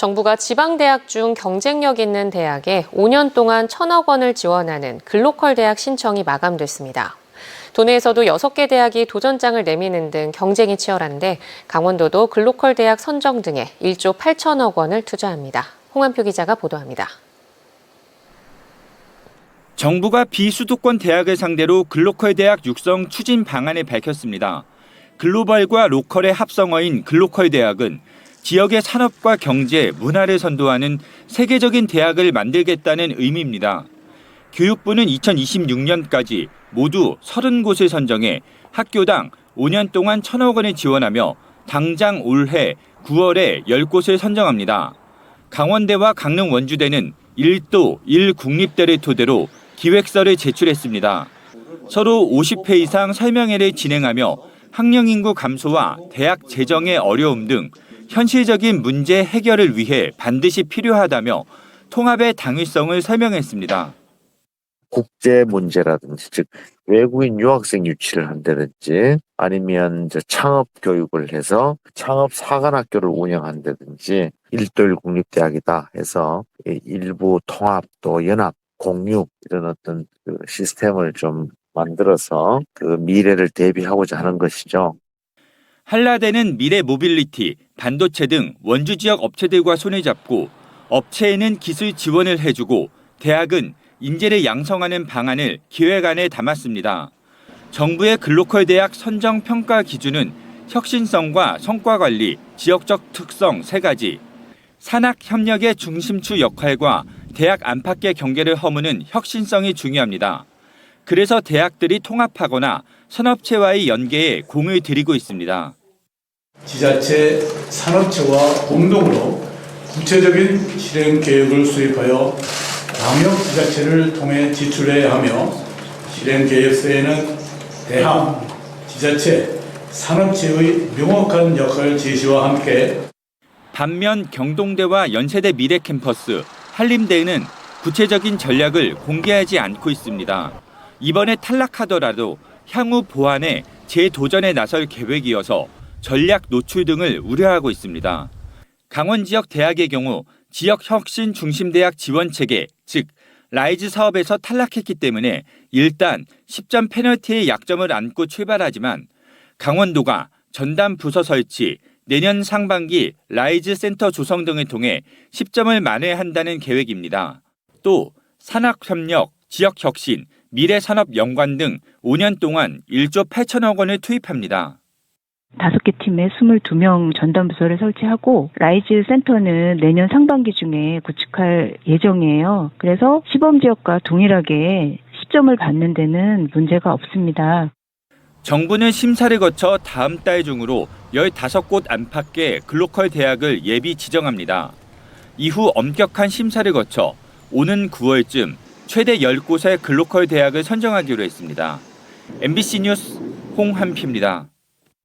정부가 지방대학 중 경쟁력 있는 대학에 5년 동안 1,000억 원을 지원하는 글로컬 대학 신청이 마감됐습니다. 도내에서도 6개 대학이 도전장을 내미는 등 경쟁이 치열한데 강원도도 글로컬 대학 선정 등에 1조 8천억 원을 투자합니다. 홍한표 기자가 보도합니다. 정부가 비수도권 대학을 상대로 글로컬 대학 육성 추진 방안을 밝혔습니다. 글로벌과 로컬의 합성어인 글로컬 대학은 지역의 산업과 경제, 문화를 선도하는 세계적인 대학을 만들겠다는 의미입니다. 교육부는 2026년까지 모두 30곳을 선정해 학교당 5년 동안 1,000억 원을 지원하며 당장 올해 9월에 10곳을 선정합니다. 강원대와 강릉 원주대는 1도 1국립대를 토대로 기획서를 제출했습니다. 서로 50회 이상 설명회를 진행하며 학령 인구 감소와 대학 재정의 어려움 등 현실적인 문제 해결을 위해 반드시 필요하다며 통합의 당위성을 설명했습니다. 국제 문제라든지 즉 외국인 유학생 유치를 한다든지 아니면 창업 교육을 해서 창업 사관학교를 운영한다든지 1도1 국립대학이다 해서 일부 통합 또 연합 공유 이런 어떤 시스템을 좀 만들어서 그 미래를 대비하고자 하는 것이죠. 한라대는 미래 모빌리티, 반도체 등 원주 지역 업체들과 손을 잡고 업체에는 기술 지원을 해주고 대학은 인재를 양성하는 방안을 기획안에 담았습니다. 정부의 글로컬 대학 선정 평가 기준은 혁신성과 성과 관리, 지역적 특성 3가지, 산학 협력의 중심축 역할과 대학 안팎의 경계를 허무는 혁신성이 중요합니다. 그래서 대학들이 통합하거나 산업체와의 연계에 공을 들이고 있습니다. 지자체, 산업체와 공동으로 구체적인 실행 계획을 수립하여 광역 지자체를 통해 지출해야 하며 실행 계획서에는 대학, 지자체, 산업체의 명확한 역할 제시와 함께 반면 경동대와 연세대 미래 캠퍼스, 한림대는 구체적인 전략을 공개하지 않고 있습니다. 이번에 탈락하더라도 향후 보완에 재도전에 나설 계획이어서 전략 노출 등을 우려하고 있습니다. 강원 지역 대학의 경우 지역 혁신 중심 대학 지원 체계, 즉 라이즈 사업에서 탈락했기 때문에 일단 10점 페널티의 약점을 안고 출발하지만 강원도가 전담 부서 설치, 내년 상반기 라이즈 센터 조성 등을 통해 10점을 만회한다는 계획입니다. 또 산학협력, 지역혁신, 미래산업연관 등 5년 동안 1조 8천억 원을 투입합니다. 5개 팀에 22명 전담부서를 설치하고 라이즈 센터는 내년 상반기 중에 구축할 예정이에요. 그래서 시범지역과 동일하게 10점을 받는 데는 문제가 없습니다. 정부는 심사를 거쳐 다음 달 중으로 15곳 안팎의 글로컬 대학을 예비 지정합니다. 이후 엄격한 심사를 거쳐 오는 9월쯤 최대 10곳의 글로컬 대학을 선정하기로 했습니다. MBC 뉴스 홍한표입니다.